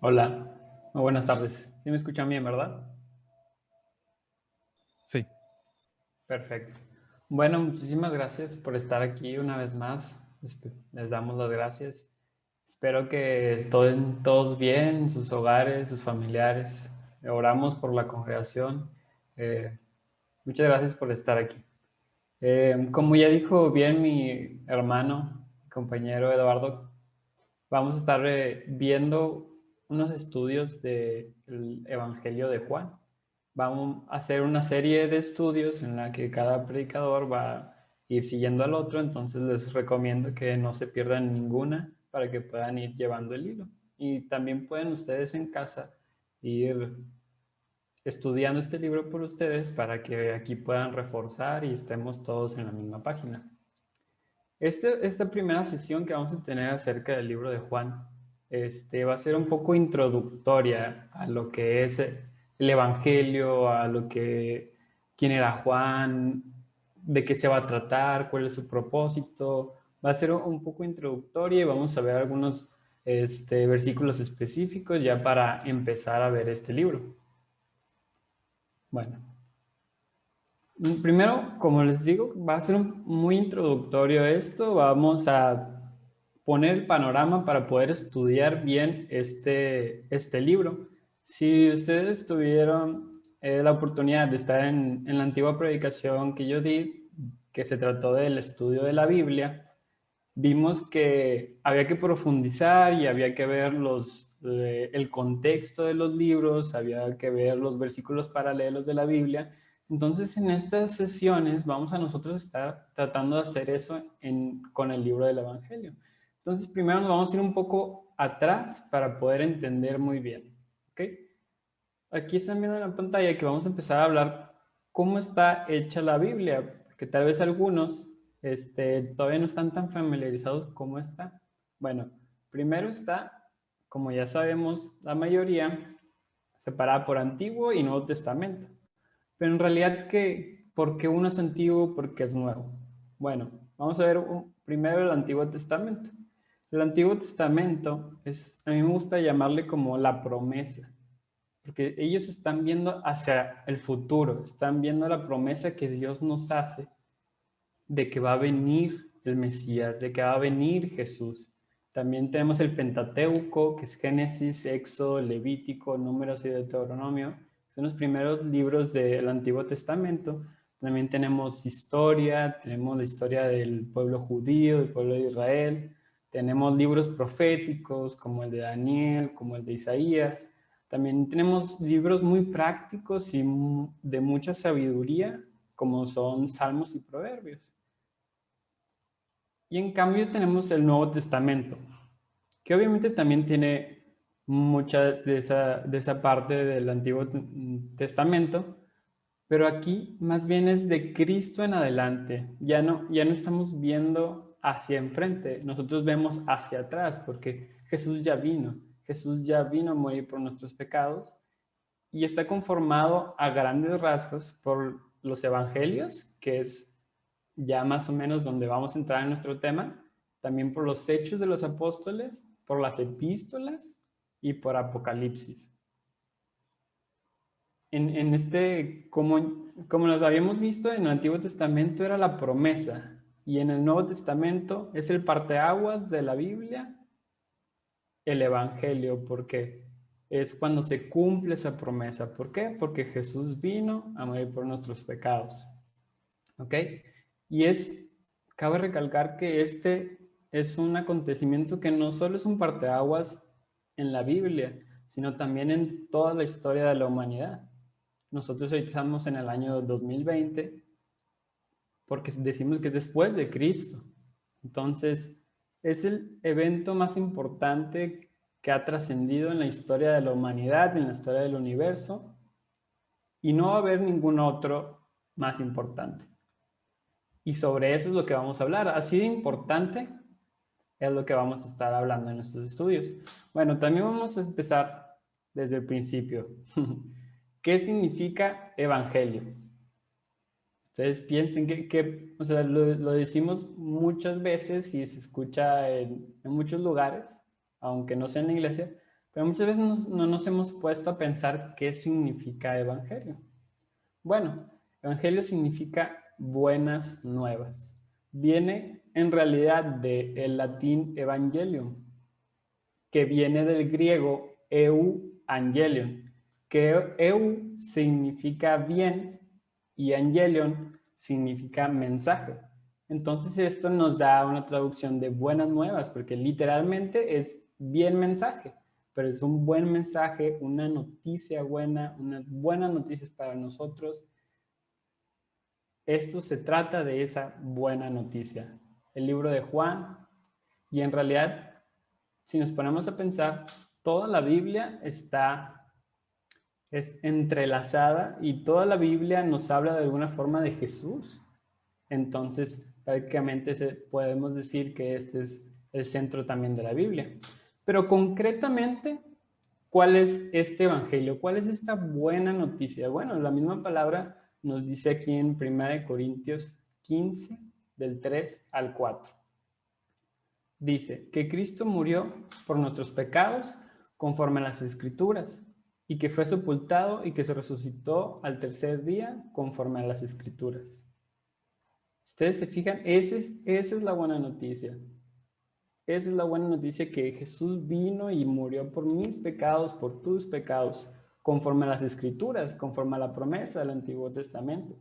Hola, muy buenas tardes. ¿Sí me escuchan bien, verdad? Sí, Perfecto. Bueno, muchísimas gracias por estar aquí una vez más. Les damos las gracias. Espero que estén todos bien, en sus hogares, sus familiares. Oramos por la congregación. Eh, Muchas gracias por estar aquí. Como ya dijo bien mi hermano, compañero Eduardo, vamos a estar viendo unos estudios del Evangelio de Juan. Vamos a hacer una serie de estudios en la que cada predicador va a ir siguiendo al otro, entonces les recomiendo que no se pierdan ninguna para que puedan ir llevando el hilo. Y también pueden ustedes en casa ir estudiando este libro por ustedes para que aquí puedan reforzar y estemos todos en la misma página. Esta primera sesión que vamos a tener acerca del libro de Juan va a ser un poco introductoria a lo que es el Evangelio, a lo que, quién era Juan, de qué se va a tratar, cuál es su propósito. Va a ser un poco introductoria y vamos a ver algunos versículos específicos ya para empezar a ver este libro. Bueno, primero, como les digo, va a ser muy introductorio esto. Vamos a poner el panorama para poder estudiar bien este libro. Si ustedes tuvieron la oportunidad de estar en la antigua predicación que yo di, que se trató del estudio de la Biblia, vimos que había que profundizar y había que ver el contexto de los libros, había que ver los versículos paralelos de la Biblia. Entonces, en estas sesiones vamos a nosotros estar tratando de hacer eso con el libro del Evangelio. Entonces, primero nos vamos a ir un poco atrás para poder entender muy bien. ¿Ok? Aquí están viendo en la pantalla que vamos a empezar a hablar cómo está hecha la Biblia, porque tal vez algunos todavía no están tan familiarizados cómo está. Bueno, primero está, como ya sabemos, la mayoría separada por Antiguo y Nuevo Testamento. Pero en realidad, ¿por qué uno es antiguo? ¿Por qué es nuevo? Bueno, vamos a ver primero el Antiguo Testamento. El Antiguo Testamento a mí me gusta llamarle como la promesa, porque ellos están viendo hacia el futuro, están viendo la promesa que Dios nos hace de que va a venir el Mesías, de que va a venir Jesús. También tenemos el Pentateuco, que es Génesis, Éxodo, Levítico, Números y Deuteronomio. Son los primeros libros del Antiguo Testamento. También tenemos historia, tenemos la historia del pueblo judío, del pueblo de Israel. Tenemos libros proféticos como el de Daniel, como el de Isaías. También tenemos libros muy prácticos y de mucha sabiduría, como son Salmos y Proverbios. Y en cambio tenemos el Nuevo Testamento, que obviamente también tiene mucha de esa parte del Antiguo Testamento, pero aquí más bien es de Cristo en adelante. Ya no estamos viendo hacia enfrente, nosotros vemos hacia atrás, porque Jesús ya vino a morir por nuestros pecados y está conformado a grandes rasgos por los evangelios, que es ya más o menos donde vamos a entrar en nuestro tema, también por los hechos de los apóstoles, por las epístolas y por Apocalipsis. Como nos habíamos visto en el Antiguo Testamento era la promesa y en el Nuevo Testamento es el parteaguas de la Biblia, el Evangelio, porque es cuando se cumple esa promesa. ¿Por qué? Porque Jesús vino a morir por nuestros pecados. ¿Ok? Y cabe recalcar que este es un acontecimiento que no solo es un parteaguas en la Biblia, sino también en toda la historia de la humanidad. Nosotros hoy estamos en el año 2020 porque decimos que es después de Cristo. Entonces, es el evento más importante que ha trascendido en la historia de la humanidad, en la historia del universo, y no va a haber ningún otro más importante. Y sobre eso es lo que vamos a hablar. Así de importante es lo que vamos a estar hablando en estos estudios. Bueno, también vamos a empezar desde el principio. ¿Qué significa evangelio? Ustedes piensen o sea, lo decimos muchas veces y se escucha en muchos lugares, aunque no sea en la iglesia, Pero muchas veces no nos hemos puesto a pensar qué significa evangelio. Bueno, evangelio significa buenas nuevas. Viene en realidad del latín evangelium, que viene del griego euangelion, que eu significa bien y angelion significa mensaje. Entonces esto nos da una traducción de buenas nuevas, porque literalmente es bien mensaje, pero es un buen mensaje, una noticia buena, unas buenas noticias para nosotros. Esto se trata de esa buena noticia. El libro de Juan, y en realidad, si nos ponemos a pensar, toda la Biblia es entrelazada y toda la Biblia nos habla de alguna forma de Jesús. Entonces, prácticamente podemos decir que este es el centro también de la Biblia. Pero concretamente, ¿cuál es este evangelio? ¿Cuál es esta buena noticia? Bueno, la misma palabra nos dice aquí en 1 Corintios 15, del 3 al 4. Dice que Cristo murió por nuestros pecados conforme a las Escrituras, y que fue sepultado y que se resucitó al tercer día conforme a las Escrituras. Ustedes se fijan, esa es la buena noticia. Esa es la buena noticia, que Jesús vino y murió por mis pecados, por tus pecados, conforme a las Escrituras, conforme a la promesa del Antiguo Testamento.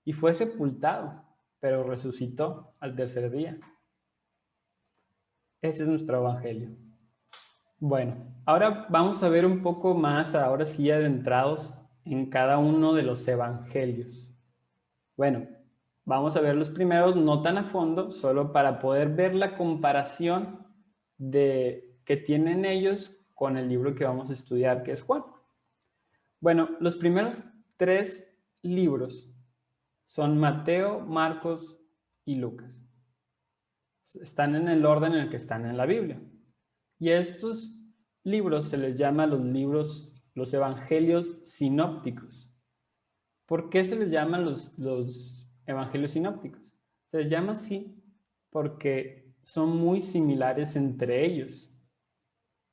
Y fue sepultado, pero resucitó al tercer día. Ese es nuestro evangelio. Bueno, ahora vamos a ver un poco más, ahora sí adentrados en cada uno de los evangelios. Bueno, vamos a ver los primeros, no tan a fondo, solo para poder ver la comparación que tienen ellos con el libro que vamos a estudiar, que es Juan. Bueno, los primeros 3 libros son Mateo, Marcos y Lucas. Están en el orden en el que están en la Biblia. Y a estos libros se les llama los evangelios sinópticos. ¿Por qué se les llaman los evangelios sinópticos? Se les llama así porque son muy similares entre ellos.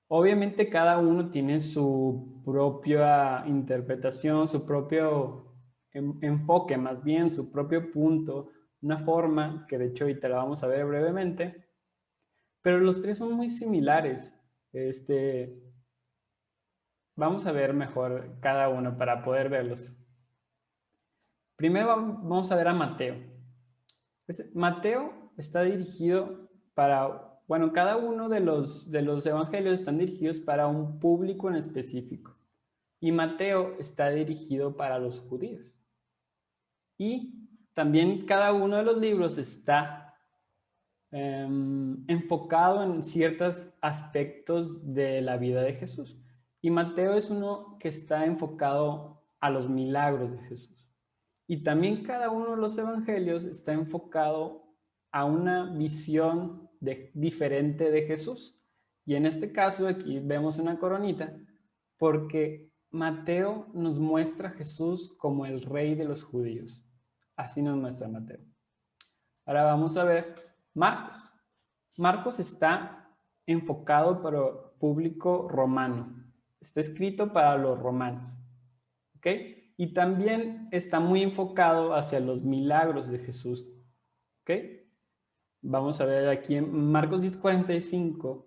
Obviamente cada uno tiene su propia interpretación, su propio enfoque, más bien su propio punto, una forma que de hecho ahorita la vamos a ver brevemente, pero los 3 son muy similares. Vamos a ver mejor cada uno para poder verlos. Primero vamos a ver a Mateo. Mateo está dirigido para, bueno, cada uno de los evangelios están dirigidos para un público en específico. Y Mateo está dirigido para los judíos. Y también cada uno de los libros está enfocado en ciertos aspectos de la vida de Jesús. Y Mateo es uno que está enfocado a los milagros de Jesús. Y también cada uno de los evangelios está enfocado a una visión diferente de Jesús. Y en este caso aquí vemos una coronita porque Mateo nos muestra a Jesús como el rey de los judíos. Así nos muestra Mateo. Ahora vamos a ver Marcos. Marcos está enfocado para el público romano. Está escrito para los romanos. ¿Ok? Y también está muy enfocado hacia los milagros de Jesús. ¿Ok? Vamos a ver aquí en Marcos 10:45.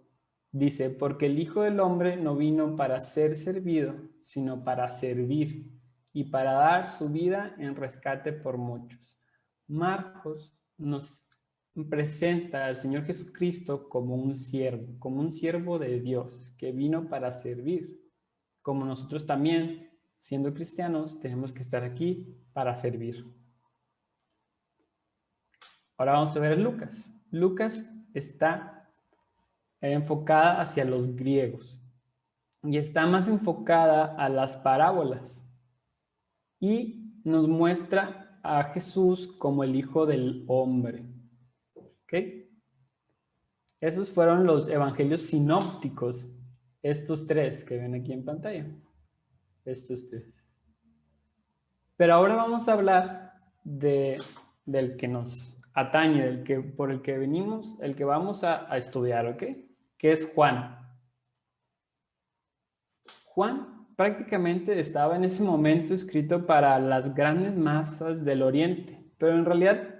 Dice, porque el Hijo del Hombre no vino para ser servido, sino para servir y para dar su vida en rescate por muchos. Marcos nos presenta al Señor Jesucristo como un siervo de Dios, que vino para servir. Como nosotros también, siendo cristianos, tenemos que estar aquí para servir. Ahora vamos a ver Lucas. Lucas está enfocada hacia los griegos y está más enfocada a las parábolas y nos muestra a Jesús como el Hijo del Hombre. ¿Ok? Esos fueron los evangelios sinópticos, estos 3 que ven aquí en pantalla. Estos 3. Pero ahora vamos a hablar del que nos atañe, por el que venimos, el que vamos a estudiar, ¿ok? Que es Juan. Juan prácticamente estaba en ese momento escrito para las grandes masas del Oriente, pero en realidad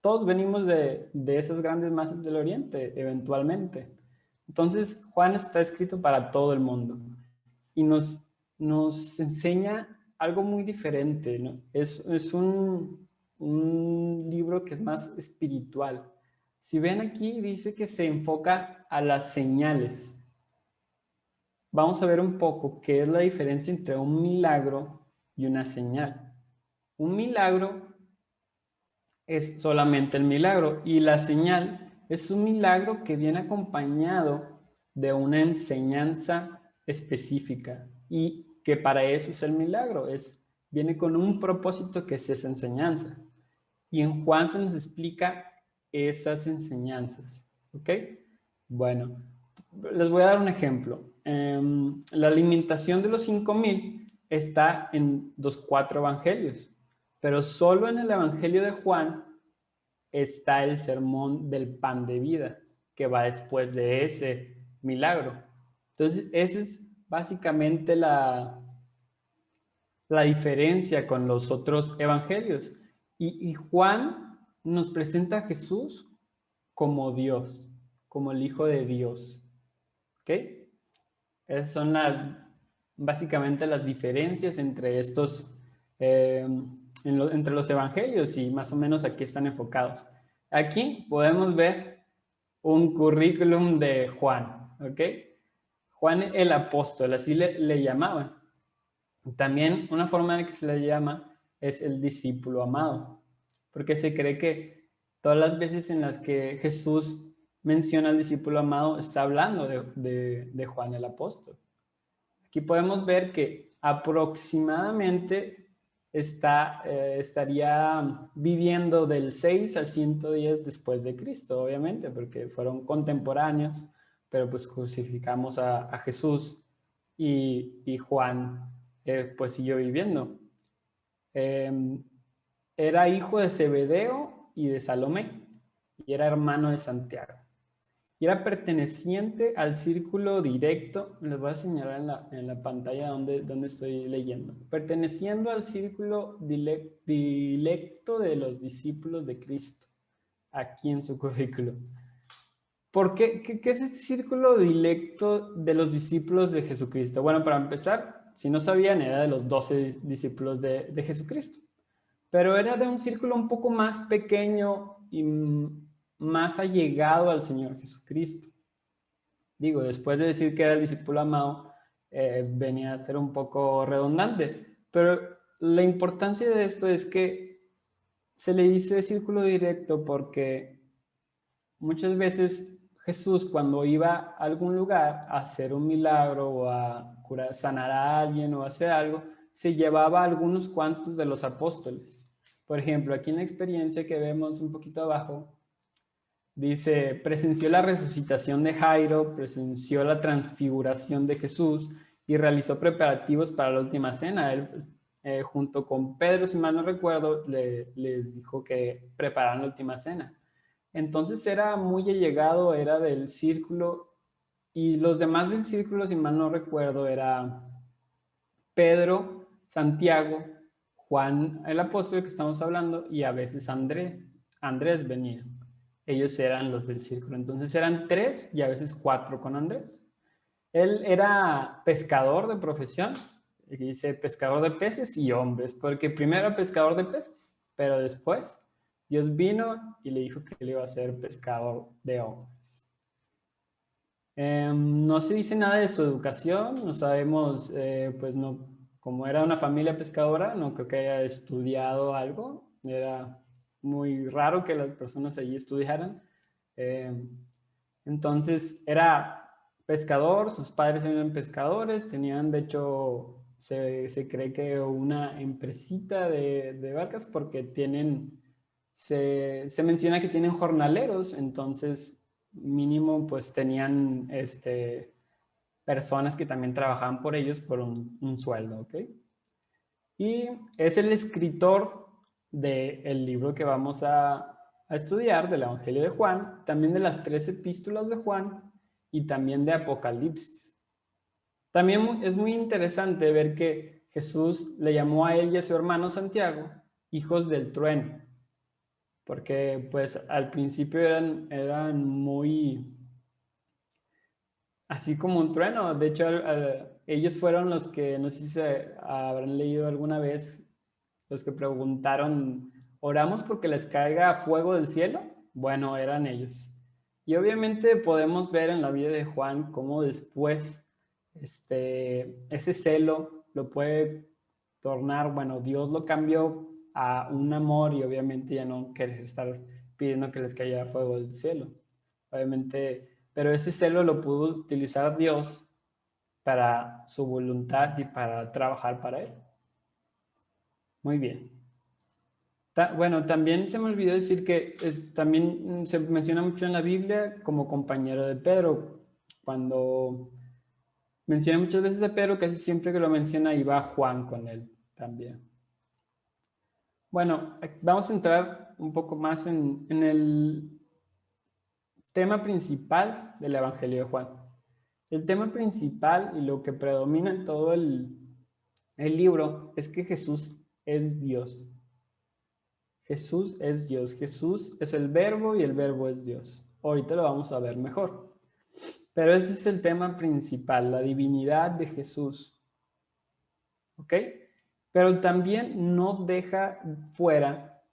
todos venimos de esas grandes masas del Oriente, eventualmente. Entonces, Juan está escrito para todo el mundo y nos enseña algo muy diferente, ¿no? Es un libro que es más espiritual. Si ven aquí, dice que se enfoca a las señales. Vamos a ver un poco qué es la diferencia entre un milagro y una señal. Un milagro es solamente el milagro y la señal es un milagro que viene acompañado de una enseñanza específica y que para eso es el milagro, viene con un propósito que es esa enseñanza. Y en Juan se nos explica esas enseñanzas, ¿ok? Bueno, les voy a dar un ejemplo. La alimentación de los 5,000 está en los 4 evangelios, pero solo en el evangelio de Juan está el sermón del pan de vida, que va después de ese milagro. Entonces, esa es básicamente la diferencia con los otros evangelios. Y Juan nos presenta a Jesús como Dios, como el Hijo de Dios. ¿Ok? Esas son básicamente las diferencias entre estos, entre los evangelios y más o menos aquí están enfocados. Aquí podemos ver un currículum de Juan, ¿ok? Juan el apóstol, así le llamaban. También una forma en que se le llama es el discípulo amado, porque se cree que todas las veces en las que Jesús menciona al discípulo amado está hablando de Juan el apóstol. Aquí podemos ver que aproximadamente estaría viviendo del 6 al 110 después de Cristo, obviamente, porque fueron contemporáneos, pero pues crucificamos a Jesús y Juan pues siguió viviendo. Era hijo de Zebedeo y de Salomé, y era hermano de Santiago. Y era perteneciente al círculo directo, les voy a señalar en la pantalla donde estoy leyendo, perteneciendo al círculo directo de los discípulos de Cristo, aquí en su currículo. ¿Por qué? ¿Qué es este círculo directo de los discípulos de Jesucristo? Bueno, para empezar, si no sabían, era de los 12 discípulos de Jesucristo, pero era de un círculo un poco más pequeño y más allegado al Señor Jesucristo. Digo, después de decir que era el discípulo amado, venía a ser un poco redundante, pero la importancia de esto es que se le dice círculo directo porque muchas veces Jesús, cuando iba a algún lugar a hacer un milagro o a sanar a alguien o hacer algo, se llevaba a algunos cuantos de los apóstoles. Por ejemplo, aquí en la experiencia que vemos un poquito abajo, dice, presenció la resucitación de Jairo, presenció la transfiguración de Jesús y realizó preparativos para la última cena. Él, junto con Pedro, si mal no recuerdo, les dijo que prepararan la última cena. Entonces era muy allegado, era del círculo, y los demás del círculo, si mal no recuerdo, era Pedro, Santiago, Juan el apóstol que estamos hablando, y a veces Andrés venía. Ellos eran los del círculo. Entonces eran 3 y a veces 4 con Andrés. Él era pescador de profesión, y dice pescador de peces y hombres, porque primero era pescador de peces, pero después Dios vino y le dijo que él iba a ser pescador de hombres. No se dice nada de su educación, no sabemos, pues no, como era una familia pescadora, no creo que haya estudiado algo, era muy raro que las personas allí estudiaran. Entonces era pescador, sus padres eran pescadores, tenían de hecho, se cree que una empresita de barcas porque se menciona que tienen jornaleros, entonces mínimo pues tenían personas que también trabajaban por ellos por un sueldo, ¿ok? Y es el escritor del libro que vamos a estudiar, del Evangelio de Juan, también de las 3 epístolas de Juan y también de Apocalipsis. También es muy interesante ver que Jesús le llamó a él y a su hermano Santiago hijos del trueno, porque pues al principio eran muy así como un trueno. De hecho, ellos fueron los que, no sé si se habrán leído alguna vez, los que preguntaron, ¿oramos porque les caiga fuego del cielo? Bueno, eran ellos. Y obviamente podemos ver en la vida de Juan cómo después ese celo lo puede tornar, bueno, Dios lo cambió a un amor y obviamente ya no querer estar pidiendo que les caiga fuego del cielo. Obviamente, pero ese celo lo pudo utilizar Dios para su voluntad y para trabajar para él. Muy bien. Bueno, también se me olvidó decir que también se menciona mucho en la Biblia como compañero de Pedro. Cuando menciona muchas veces a Pedro, casi siempre que lo menciona, iba Juan con él también. Bueno, vamos a entrar un poco más en el tema principal del Evangelio de Juan. El tema principal y lo que predomina en todo el libro es que Jesús es Dios. Jesús es Dios. Jesús es el verbo y el verbo es Dios. Ahorita lo vamos a ver mejor. Pero ese es el tema principal, la divinidad de Jesús. ¿Ok? Pero también no deja fuera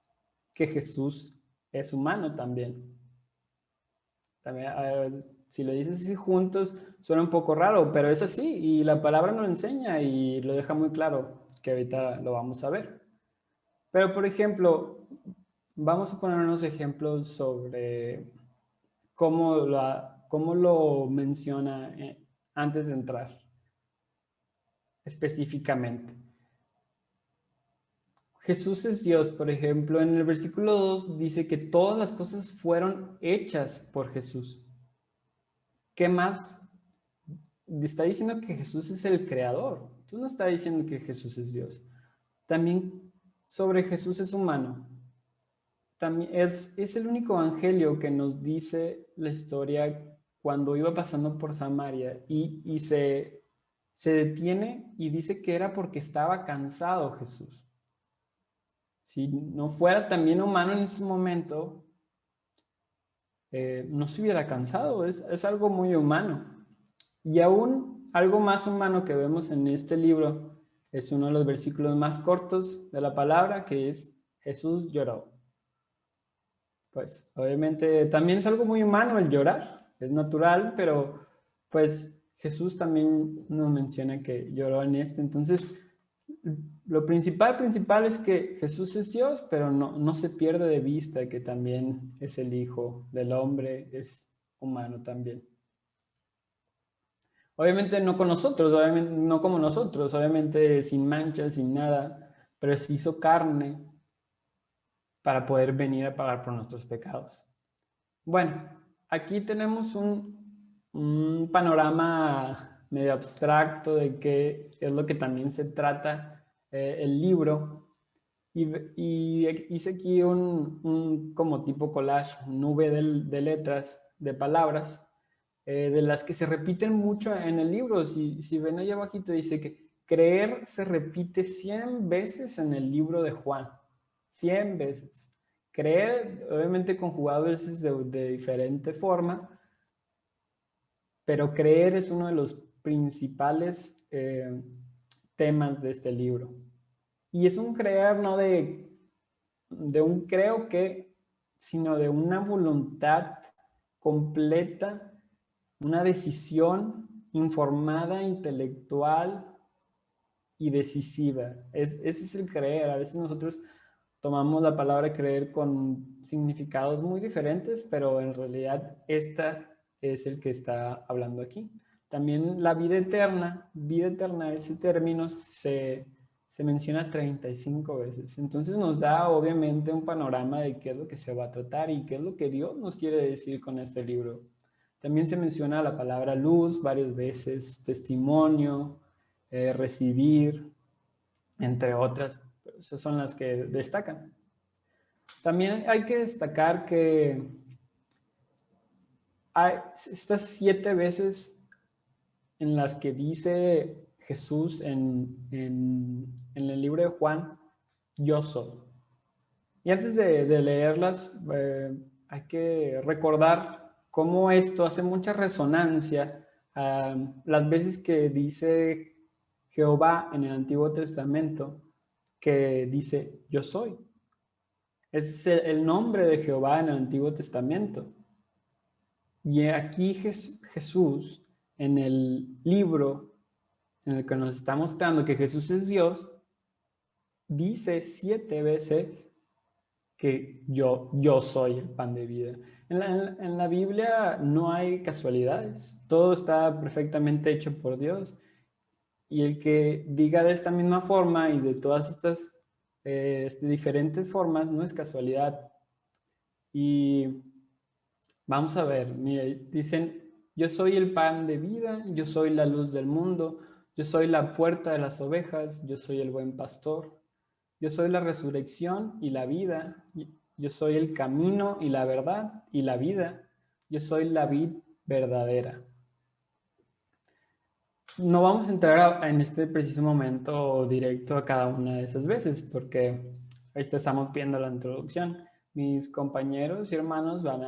que Jesús es humano también. También si lo dices así juntos, suena un poco raro, pero es así. Y la palabra nos enseña y lo deja muy claro, que ahorita lo vamos a ver. Pero, por ejemplo, vamos a poner unos ejemplos sobre cómo lo menciona antes de entrar específicamente. Jesús es Dios, por ejemplo, en el versículo 2 dice que todas las cosas fueron hechas por Jesús. ¿Qué más? Está diciendo que Jesús es el creador. Tú no estás diciendo que Jesús es Dios. También sobre Jesús es humano. También es el único evangelio que nos dice la historia cuando iba pasando por Samaria y se detiene y dice que era porque estaba cansado Jesús. Si no fuera también humano en ese momento, no se hubiera cansado. Es algo muy humano. Y aún algo más humano que vemos en este libro es uno de los versículos más cortos de la palabra, que es Jesús lloró. Pues obviamente también es algo muy humano el llorar, es natural, pero pues Jesús también nos menciona que lloró en entonces lo principal es que Jesús es Dios, pero no se pierde de vista que también es el Hijo del Hombre, es humano también. Obviamente no con nosotros, obviamente no como nosotros, obviamente sin manchas, sin nada, pero se hizo carne para poder venir a pagar por nuestros pecados. Bueno, aquí tenemos un panorama medio abstracto de qué es lo que también se trata el libro. Y hice aquí un como tipo collage, nube de letras, de palabras, de las que se repiten mucho en el libro. Si ven ahí abajito dice que creer se repite 100 veces en el libro de Juan. 100 veces. Creer, obviamente conjugado a veces de diferente forma, pero creer es uno de los principales temas de este libro. Y es un creer no de un creo que, sino de una voluntad completa, una decisión informada, intelectual y decisiva. Ese es el creer. A veces nosotros tomamos la palabra creer con significados muy diferentes, pero en realidad esta es el que está hablando aquí. También la vida eterna, ese término se menciona 35 veces. Entonces nos da obviamente un panorama de qué es lo que se va a tratar y qué es lo que Dios nos quiere decir con este libro. También se menciona la palabra luz varias veces, testimonio, recibir, entre otras. Esas son las que destacan. También hay que destacar que estas 7 veces en las que dice Jesús en el libro de Juan, yo soy. Y antes de leerlas, hay que recordar cómo esto hace mucha resonancia a las veces que dice Jehová en el Antiguo Testamento, que dice yo soy. Es el nombre de Jehová en el Antiguo Testamento. Y aquí Jesús, en el libro en el que nos está mostrando que Jesús es Dios, dice 7 veces que yo soy el pan de vida. En la Biblia no hay casualidades, todo está perfectamente hecho por Dios. Y el que diga de esta misma forma y de todas estas diferentes formas no es casualidad. Y vamos a ver, mire, dicen, yo soy el pan de vida, yo soy la luz del mundo, yo soy la puerta de las ovejas, yo soy el buen pastor, yo soy la resurrección y la vida, yo soy el camino y la verdad y la vida, yo soy la vid verdadera. No vamos a entrar en este preciso momento directo a cada una de esas veces, porque ahí estamos viendo la introducción. Mis compañeros y hermanos van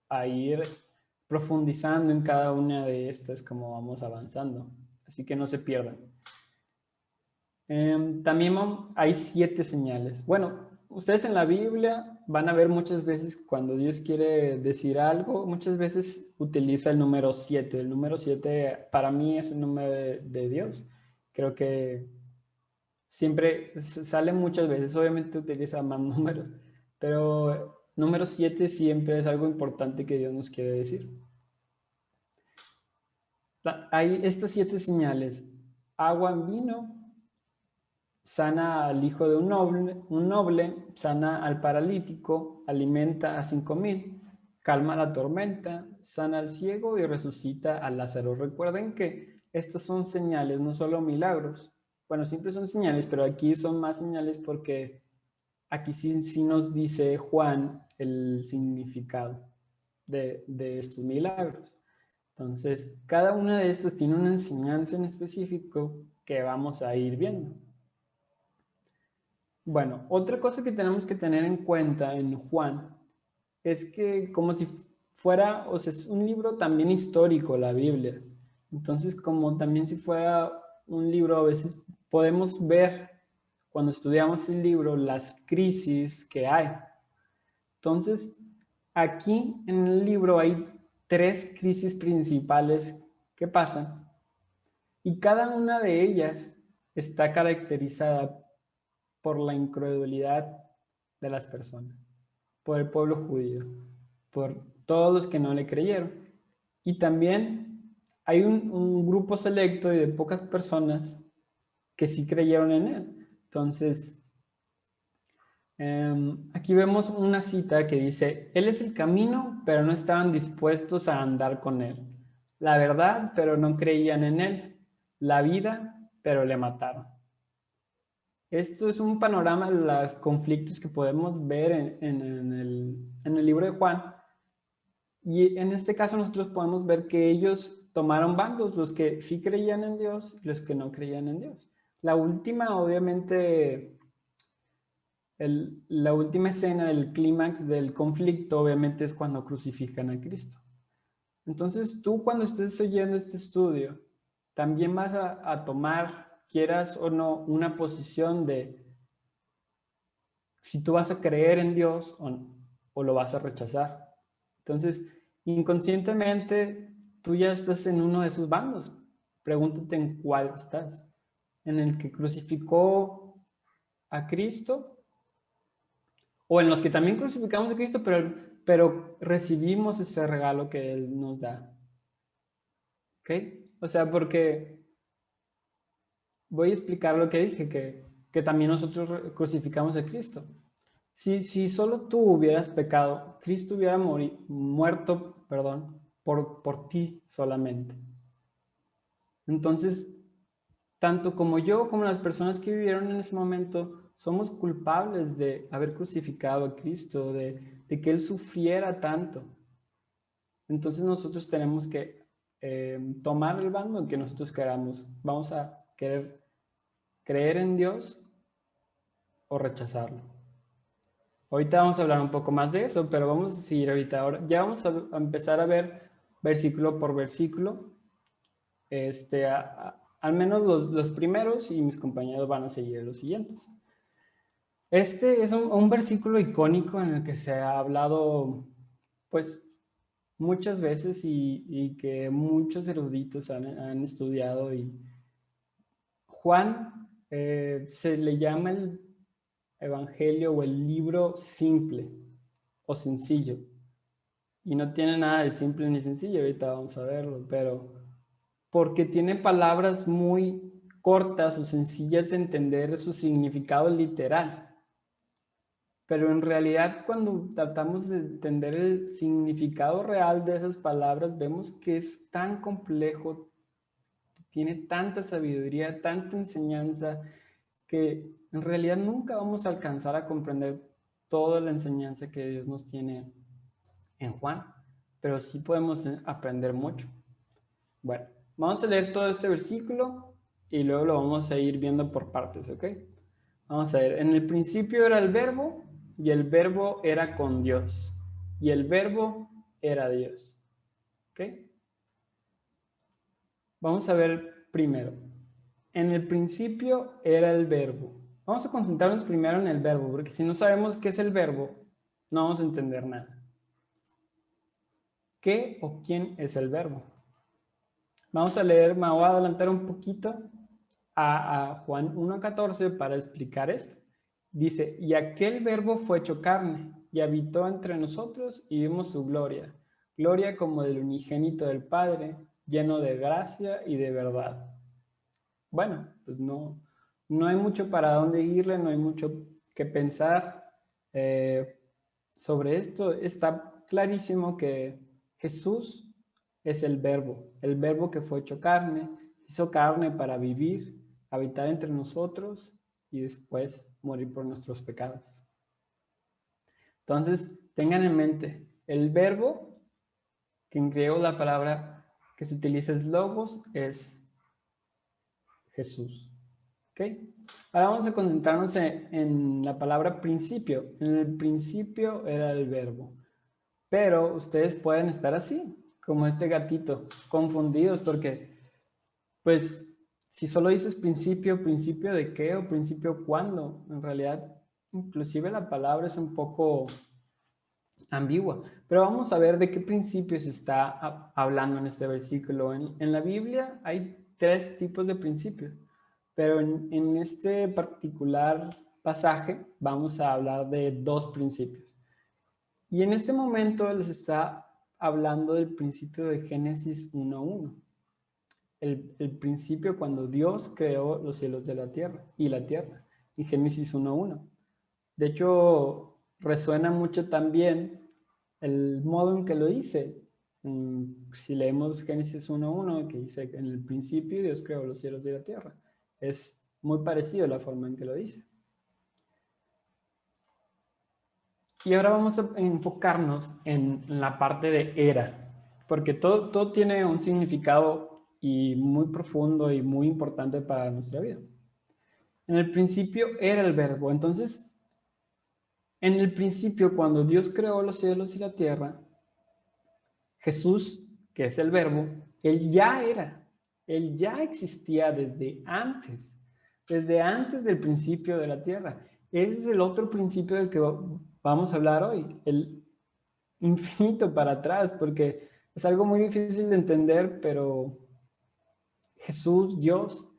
a ir profundizando en cada una de estas como vamos avanzando. Así que no se pierdan. También hay 7 señales. Bueno, ustedes en la Biblia van a ver muchas veces cuando Dios quiere decir algo, muchas veces utiliza el número 7. El número 7 para mí es el número de Dios. Creo que siempre sale muchas veces, obviamente utiliza más números, pero número 7 siempre es algo importante que Dios nos quiere decir. Hay estas 7 señales: agua en vino, sana al hijo de un noble, sana al paralítico, alimenta a 5,000, calma la tormenta, sana al ciego y resucita a Lázaro. Recuerden que estas son señales, no solo milagros. Bueno, siempre son señales, pero aquí son más señales porque aquí sí nos dice Juan el significado de estos milagros. Entonces, cada una de estas tiene una enseñanza en específico que vamos a ir viendo. Bueno, otra cosa que tenemos que tener en cuenta en Juan es que como si fuera, o sea, es un libro también histórico, la Biblia. Entonces, como también si fuera un libro, a veces podemos ver cuando estudiamos el libro las crisis que hay. Entonces, aquí en el libro hay 3 crisis principales que pasan y cada una de ellas está caracterizada por la incredulidad de las personas, por el pueblo judío, por todos los que no le creyeron. Y también hay un grupo selecto y de pocas personas que sí creyeron en él. Entonces, aquí vemos una cita que dice, Él es el camino, pero no estaban dispuestos a andar con Él. La verdad, pero no creían en Él. La vida, pero le mataron. Esto es un panorama de los conflictos que podemos ver en el libro de Juan. Y en este caso nosotros podemos ver que ellos tomaron bandos, los que sí creían en Dios y los que no creían en Dios. La última, obviamente, la última escena del clímax del conflicto, obviamente, es cuando crucifican a Cristo. Entonces, tú cuando estés oyendo este estudio, también vas a tomar, quieras o no, una posición de si tú vas a creer en Dios o lo vas a rechazar. Entonces, inconscientemente, tú ya estás en uno de esos bandos. Pregúntate en cuál estás. ¿En el que crucificó a Cristo? ¿O en los que también crucificamos a Cristo, pero recibimos ese regalo que Él nos da? ¿Ok? O sea, porque voy a explicar lo que dije, que también nosotros crucificamos a Cristo. Si solo tú hubieras pecado, Cristo hubiera muerto, perdón, por ti solamente. Entonces, tanto como yo como las personas que vivieron en ese momento, somos culpables de haber crucificado a Cristo, de que Él sufriera tanto. Entonces nosotros tenemos que tomar el bando que nosotros queramos. Vamos a querer creer en Dios o rechazarlo. Ahorita vamos a hablar un poco más de eso, pero vamos a seguir ahorita. Ahora ya vamos a empezar a ver versículo por versículo. Al menos los primeros, y mis compañeros van a seguir los siguientes. Este es un versículo icónico en el que se ha hablado, pues, muchas veces y que muchos eruditos han estudiado. Y Juan se le llama el evangelio o el libro simple o sencillo. Y no tiene nada de simple ni sencillo, ahorita vamos a verlo, pero porque tiene palabras muy cortas o sencillas de entender su significado literal. Pero en realidad cuando tratamos de entender el significado real de esas palabras, vemos que es tan complejo, tiene tanta sabiduría, tanta enseñanza, que en realidad nunca vamos a alcanzar a comprender toda la enseñanza que Dios nos tiene en Juan, pero sí podemos aprender mucho. Bueno, vamos a leer todo este versículo y luego lo vamos a ir viendo por partes, ¿ok? Vamos a ver, en el principio era el verbo y el verbo era con Dios y el verbo era Dios, ¿ok? Vamos a ver primero, en el principio era el verbo. Vamos a concentrarnos primero en el verbo, porque si no sabemos qué es el verbo, no vamos a entender nada. ¿Qué o quién es el verbo? Vamos a leer, me voy a adelantar un poquito a Juan 1:14 para explicar esto. Dice, y aquel verbo fue hecho carne y habitó entre nosotros y vimos su gloria, gloria como del unigénito del Padre, lleno de gracia y de verdad. Bueno, pues no hay mucho para dónde irle, no hay mucho que pensar sobre esto. Está clarísimo que Jesús es el verbo que fue hecho carne, hizo carne para vivir, habitar entre nosotros y después morir por nuestros pecados. Entonces, tengan en mente, el verbo, que en griego la palabra que se utiliza es logos, es Jesús. ¿Ok? Ahora vamos a concentrarnos en la palabra principio. En el principio era el verbo. Pero ustedes pueden estar así, como este gatito, confundidos porque, pues, si solo dices principio, ¿principio de qué o principio cuándo? En realidad, inclusive la palabra es un poco ambigua. Pero vamos a ver de qué principio se está hablando en este versículo. En la Biblia hay 3 tipos de principios, pero en este particular pasaje vamos a hablar de 2 principios. Y en este momento les está hablando del principio de Génesis 1:1. El principio cuando Dios creó los cielos de la tierra y la tierra, en Génesis 1:1. De hecho, resuena mucho también el modo en que lo dice. Si leemos Génesis 1:1, que dice que en el principio Dios creó los cielos y la tierra. Es muy parecido la forma en que lo dice. Y ahora vamos a enfocarnos en la parte de era, porque todo tiene un significado y muy profundo y muy importante para nuestra vida. En el principio era el verbo. Entonces, en el principio, cuando Dios creó los cielos y la tierra, Jesús, que es el verbo, él ya existía desde antes del principio de la tierra. Ese es el otro principio del que vamos a hablar hoy, el infinito para atrás, porque es algo muy difícil de entender, pero Jesús, Dios,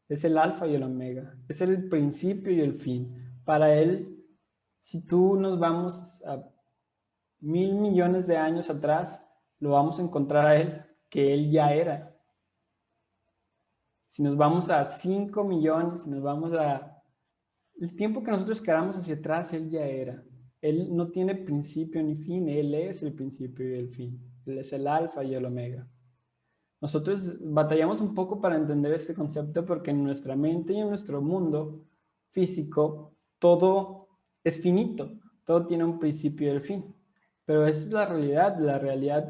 es el alfa y el omega, es el principio y el fin. Para Él, si tú nos vamos a 1,000 millones de años atrás, lo vamos a encontrar a Él, que Él ya era. Si nos vamos a 5 millones, si nos vamos a el tiempo que nosotros queramos hacia atrás, Él ya era. Él no tiene principio ni fin, Él es el principio y el fin. Él es el alfa y el omega. Nosotros batallamos un poco para entender este concepto porque en nuestra mente y en nuestro mundo físico todo es finito, todo tiene un principio y el fin. Pero esa es la realidad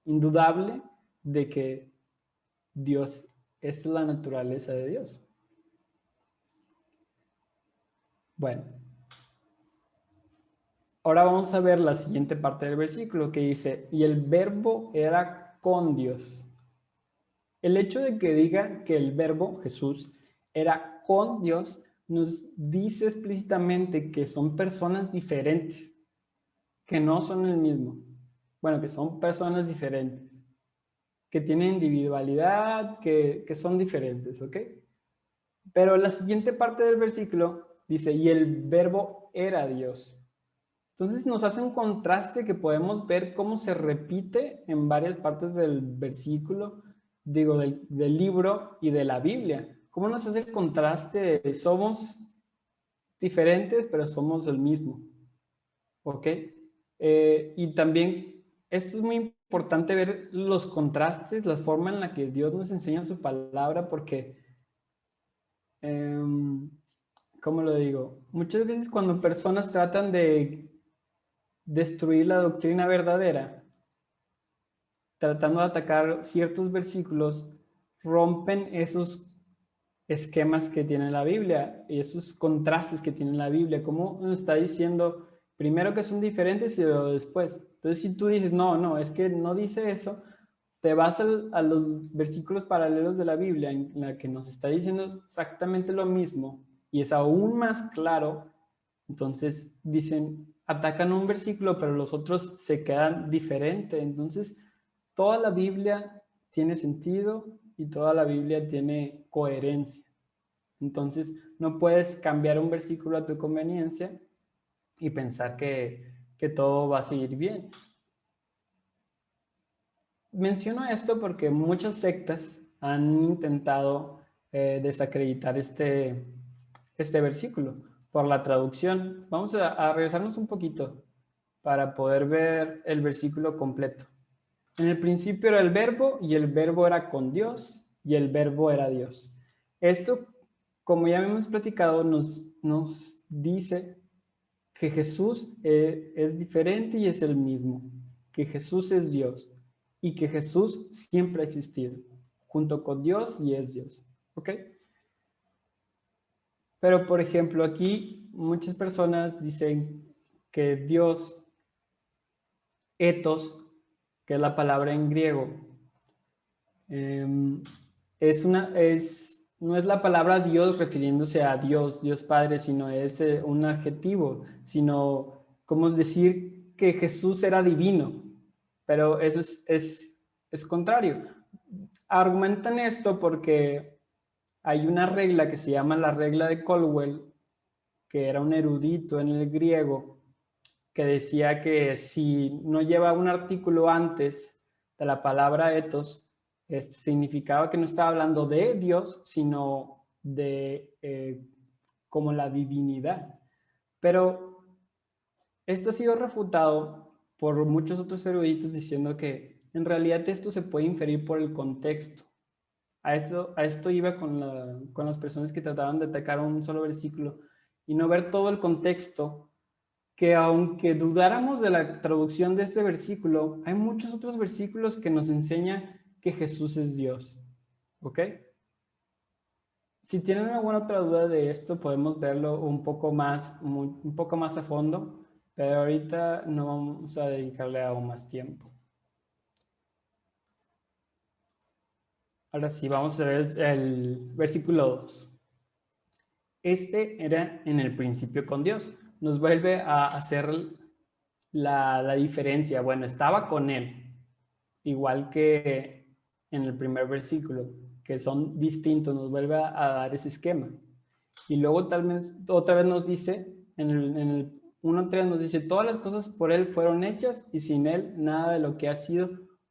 indudable de que Dios es la naturaleza de Dios. Bueno, ahora vamos a ver la siguiente parte del versículo que dice, y el verbo era con Dios. El hecho de que diga que el verbo, Jesús, era con Dios, nos dice explícitamente que son personas diferentes, que no son el mismo. Bueno, que son personas diferentes, que tienen individualidad, que son diferentes, ¿ok? Pero la siguiente parte del versículo dice, y el verbo era Dios. Entonces nos hace un contraste que podemos ver cómo se repite en varias partes del versículo, digo, del libro y de la Biblia. ¿Cómo nos hace el contraste de somos diferentes, pero somos el mismo? ¿Ok? Y también esto es muy importante ver los contrastes, la forma en la que Dios nos enseña su palabra, porque, ¿cómo lo digo? Muchas veces cuando personas tratan de destruir la doctrina verdadera, tratando de atacar ciertos versículos, rompen esos esquemas que tiene la Biblia y esos contrastes que tiene la Biblia, como nos está diciendo primero que son diferentes y luego después. Entonces, si tú dices, no, es que no dice eso, te vas a los versículos paralelos de la Biblia en la que nos está diciendo exactamente lo mismo y es aún más claro. Entonces dicen, atacan un versículo, pero los otros se quedan diferentes. Entonces, toda la Biblia tiene sentido y toda la Biblia tiene coherencia. Entonces, no puedes cambiar un versículo a tu conveniencia y pensar que todo va a seguir bien. Menciono esto porque muchas sectas han intentado desacreditar este versículo por la traducción. Vamos a regresarnos un poquito para poder ver el versículo completo. En el principio era el verbo y el verbo era con Dios y el verbo era Dios. Esto, como ya hemos platicado, nos dice que Jesús es diferente y es el mismo, que Jesús es Dios y que Jesús siempre ha existido, junto con Dios y es Dios. ¿Ok? Pero, por ejemplo, aquí muchas personas dicen que Dios, ethos, que es la palabra en griego, no es la palabra Dios refiriéndose a Dios, Dios Padre, sino es un adjetivo, sino como decir que Jesús era divino, pero eso es contrario. Argumentan esto porque hay una regla que se llama la regla de Colwell, que era un erudito en el griego, que decía que si no lleva un artículo antes de la palabra ethos, significaba que no estaba hablando de Dios, sino de como la divinidad. Pero esto ha sido refutado por muchos otros eruditos diciendo que en realidad esto se puede inferir por el contexto. A esto iba con las personas que trataban de atacar un solo versículo y no ver todo el contexto, que aunque dudáramos de la traducción de este versículo, hay muchos otros versículos que nos enseñan que Jesús es Dios. ¿Ok? Si tienen alguna otra duda de esto, podemos verlo un poco más a fondo, pero ahorita no vamos a dedicarle aún más tiempo. Ahora sí, vamos a ver el versículo 2. Este era en el principio con Dios. Nos vuelve a hacer la diferencia. Bueno, estaba con Él, igual que en el primer versículo, que son distintos, nos vuelve a dar ese esquema. Y luego tal vez otra vez nos dice, en el 1:3 nos dice, todas las cosas por Él fueron hechas y sin Él nada de lo que ha sido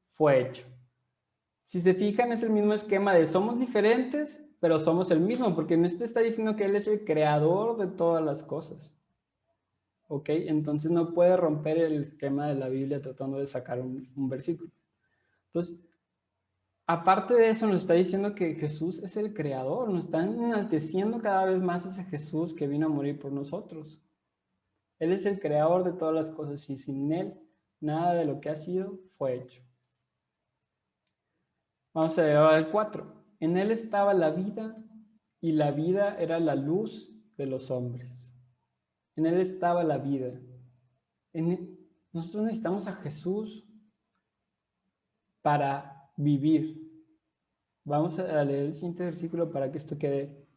fue hecho. Si se fijan, es el mismo esquema de somos diferentes, pero somos el mismo, porque en este está diciendo que Él es el creador de todas las cosas. ¿Ok? Entonces no puede romper el esquema de la Biblia tratando de sacar un versículo. Entonces, aparte de eso, nos está diciendo que Jesús es el creador, nos está enalteciendo cada vez más ese Jesús que vino a morir por nosotros. Él es el creador de todas las cosas y sin Él nada de lo que ha sido fue hecho. Vamos a leer ahora el 4. En él estaba la vida y la vida era la luz de los hombres. En él estaba la vida. Nosotros necesitamos a Jesús para vivir. Vamos a leer el siguiente versículo para que esto quede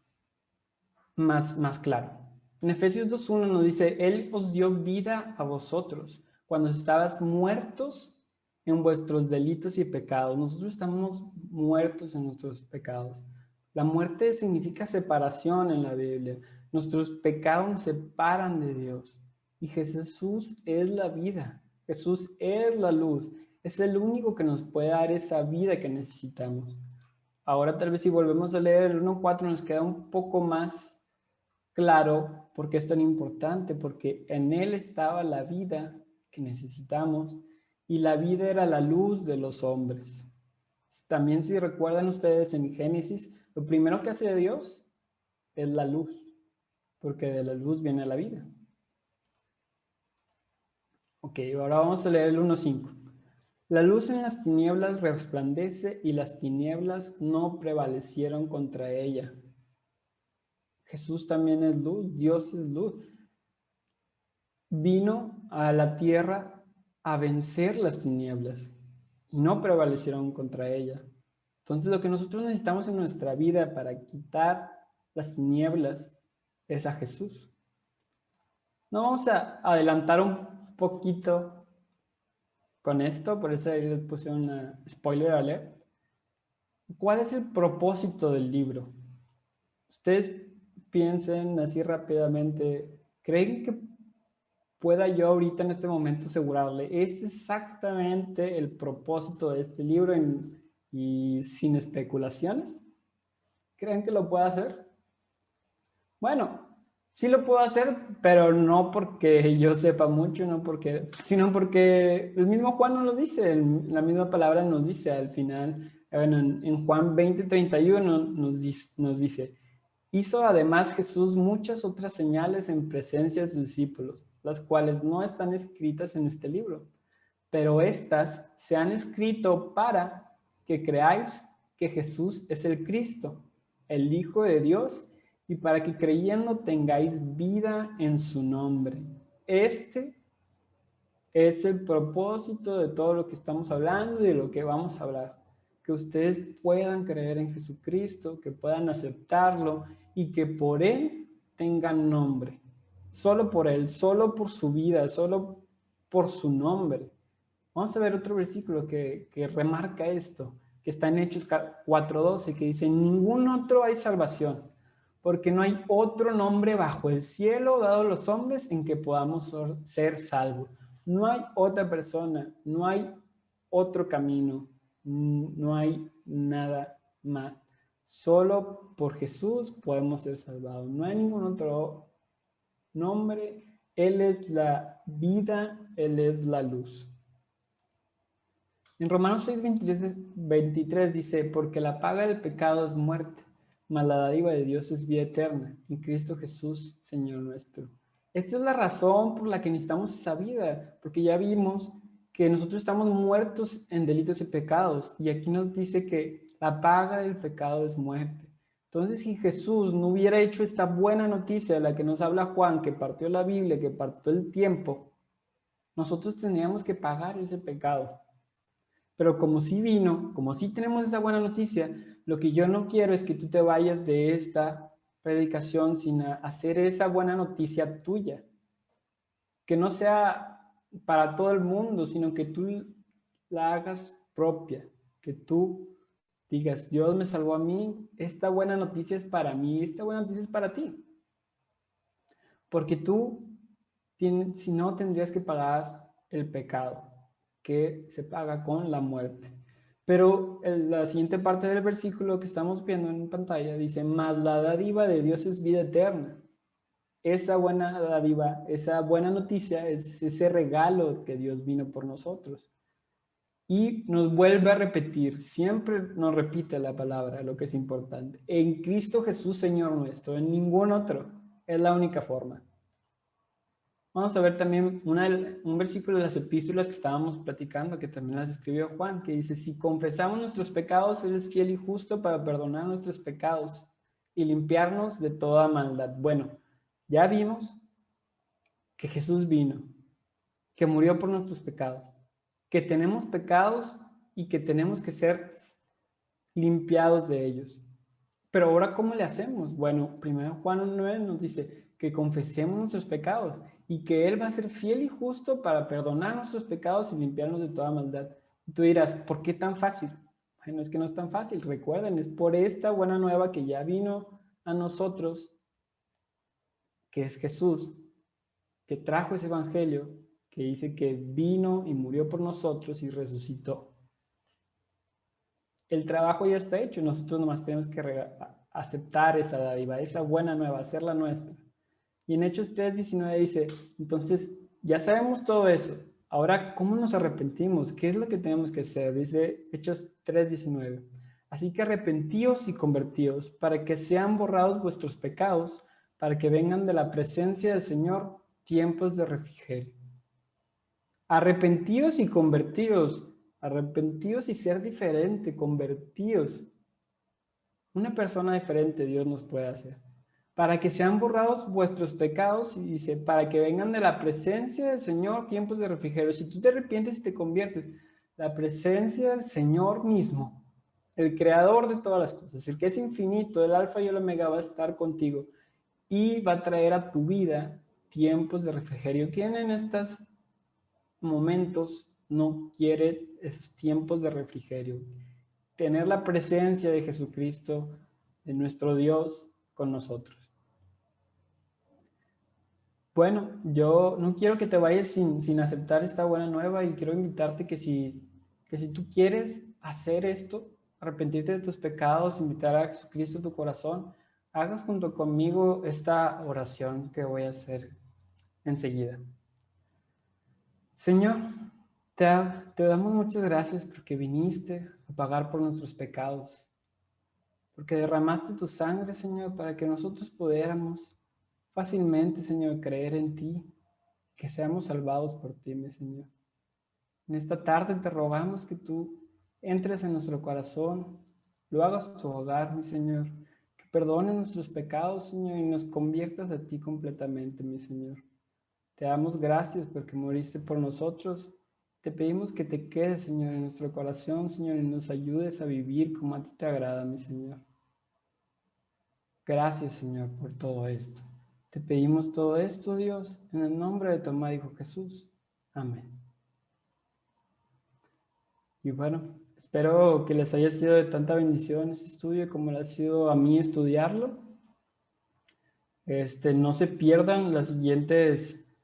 más claro. En Efesios 2:1 nos dice, Él os dio vida a vosotros cuando estabas muertos en vuestros delitos y pecados. Nosotros estamos muertos en nuestros pecados. La muerte significa separación en la Biblia. Nuestros pecados nos separan de Dios. Y Jesús es la vida. Jesús es la luz. Es el único que nos puede dar esa vida que necesitamos. Ahora tal vez si volvemos a leer el 1:4 nos queda un poco más claro por qué es tan importante, porque en él estaba la vida que necesitamos y la vida era la luz de los hombres. También si recuerdan ustedes en Génesis, lo primero que hace Dios es la luz, porque de la luz viene la vida. Ok, ahora vamos a leer el 1:5. La luz en las tinieblas resplandece y las tinieblas no prevalecieron contra ella. Jesús también es luz, Dios es luz. Vino a la tierra a vencer las tinieblas y no prevalecieron contra ella. Entonces lo que nosotros necesitamos en nuestra vida para quitar las tinieblas es a Jesús. No vamos a adelantar un poquito con esto, por eso le puse una spoiler alert. ¿Cuál es el propósito del libro? Ustedes piensen así rápidamente, ¿creen que pueda yo ahorita en este momento asegurarle, este es exactamente el propósito de este libro y sin especulaciones? ¿Creen que lo pueda hacer? Bueno, sí lo puedo hacer, pero no porque yo sepa mucho, sino porque el mismo Juan nos lo dice, la misma palabra nos dice al final, bueno, en Juan 20:31 nos dice, hizo además Jesús muchas otras señales en presencia de sus discípulos, las cuales no están escritas en este libro, pero estas se han escrito para que creáis que Jesús es el Cristo, el Hijo de Dios, y para que creyendo tengáis vida en su nombre. Este es el propósito de todo lo que estamos hablando y de lo que vamos a hablar. Que ustedes puedan creer en Jesucristo, que puedan aceptarlo y que por Él tengan nombre. Solo por Él, solo por su vida, solo por su nombre. Vamos a ver otro versículo que remarca esto, que está en Hechos 4:12, que dice, en ningún otro hay salvación, porque no hay otro nombre bajo el cielo dado a los hombres en que podamos ser salvos. No hay otra persona, no hay otro camino, no hay nada más. Solo por Jesús podemos ser salvados. No hay ningún otro nombre. Él es la vida, Él es la luz. En Romanos 6:23 dice, porque la paga del pecado es muerte, mas la dádiva de Dios es vida eterna, en Cristo Jesús, Señor nuestro. Esta es la razón por la que necesitamos esa vida, porque ya vimos que nosotros estamos muertos en delitos y pecados, y aquí nos dice que la paga del pecado es muerte. Entonces, si Jesús no hubiera hecho esta buena noticia de la que nos habla Juan, que partió la Biblia, que partió el tiempo, nosotros tendríamos que pagar ese pecado. Pero como sí vino, como sí tenemos esa buena noticia, lo que yo no quiero es que tú te vayas de esta predicación sin hacer esa buena noticia tuya. Que no sea para todo el mundo, sino que tú la hagas propia. Que tú digas, Dios me salvó a mí, esta buena noticia es para mí, esta buena noticia es para ti. Porque tú, si no, tendrías que pagar el pecado, que se paga con la muerte. Pero la siguiente parte del versículo que estamos viendo en pantalla dice, mas la dádiva de Dios es vida eterna. Esa buena dádiva, esa buena noticia es ese regalo que Dios vino por nosotros. Y nos vuelve a repetir, siempre nos repite la palabra, lo que es importante. En Cristo Jesús, Señor nuestro, en ningún otro. Es la única forma. Vamos a ver también un versículo de las epístolas que estábamos platicando, que también las escribió Juan, que dice, si confesamos nuestros pecados, Él es fiel y justo para perdonar nuestros pecados y limpiarnos de toda maldad. Bueno, ya vimos que Jesús vino, que murió por nuestros pecados, que tenemos pecados y que tenemos que ser limpiados de ellos. Pero ahora, ¿cómo le hacemos? Bueno, primero Juan 1:9 nos dice que confesemos nuestros pecados y que Él va a ser fiel y justo para perdonar nuestros pecados y limpiarnos de toda maldad. Y tú dirás, ¿por qué tan fácil? Bueno, es que no es tan fácil. Recuerden, es por esta buena nueva que ya vino a nosotros, que es Jesús, que trajo ese evangelio, que dice que vino y murió por nosotros y resucitó. El trabajo ya está hecho, nosotros nomás tenemos que aceptar esa dádiva, esa buena nueva, hacerla nuestra. Y en Hechos 3:19 dice, entonces ya sabemos todo eso, ahora ¿cómo nos arrepentimos? ¿Qué es lo que tenemos que hacer? Dice Hechos 3:19, así que arrepentíos y convertíos para que sean borrados vuestros pecados, para que vengan de la presencia del Señor tiempos de refrigerio. Arrepentíos y convertíos. Arrepentíos y ser diferente, convertíos. Una persona diferente Dios nos puede hacer. Para que sean borrados vuestros pecados, y dice, para que vengan de la presencia del Señor tiempos de refrigerio. Si tú te arrepientes y te conviertes, la presencia del Señor mismo, el creador de todas las cosas, el que es infinito, el alfa y el omega, va a estar contigo y va a traer a tu vida tiempos de refrigerio. ¿Quién en estos momentos no quiere esos tiempos de refrigerio? Tener la presencia de Jesucristo, de nuestro Dios, con nosotros. Bueno, yo no quiero que te vayas sin aceptar esta buena nueva y quiero invitarte que si tú quieres hacer esto, arrepentirte de tus pecados, invitar a Jesucristo a tu corazón, hagas junto conmigo esta oración que voy a hacer enseguida. Señor, te damos muchas gracias porque viniste a pagar por nuestros pecados, porque derramaste tu sangre, Señor, para que nosotros pudiéramos fácilmente, Señor, creer en ti, que seamos salvados por ti, mi Señor. En esta tarde te rogamos que tú entres en nuestro corazón, lo hagas tu hogar, mi Señor, que perdones nuestros pecados, Señor, y nos conviertas a ti completamente, mi Señor. Te damos gracias porque moriste por nosotros. Te pedimos que te quedes, Señor, en nuestro corazón, Señor, y nos ayudes a vivir como a ti te agrada, mi Señor. Gracias, Señor, por todo esto. Te pedimos todo esto, Dios, en el nombre de tu amado Hijo Jesús. Amén. Y bueno, espero que les haya sido de tanta bendición este estudio como le ha sido a mí estudiarlo. No se pierdan las siguientes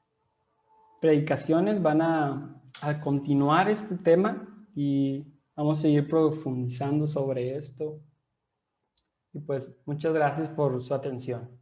predicaciones, van a continuar este tema y vamos a seguir profundizando sobre esto. Y pues muchas gracias por su atención.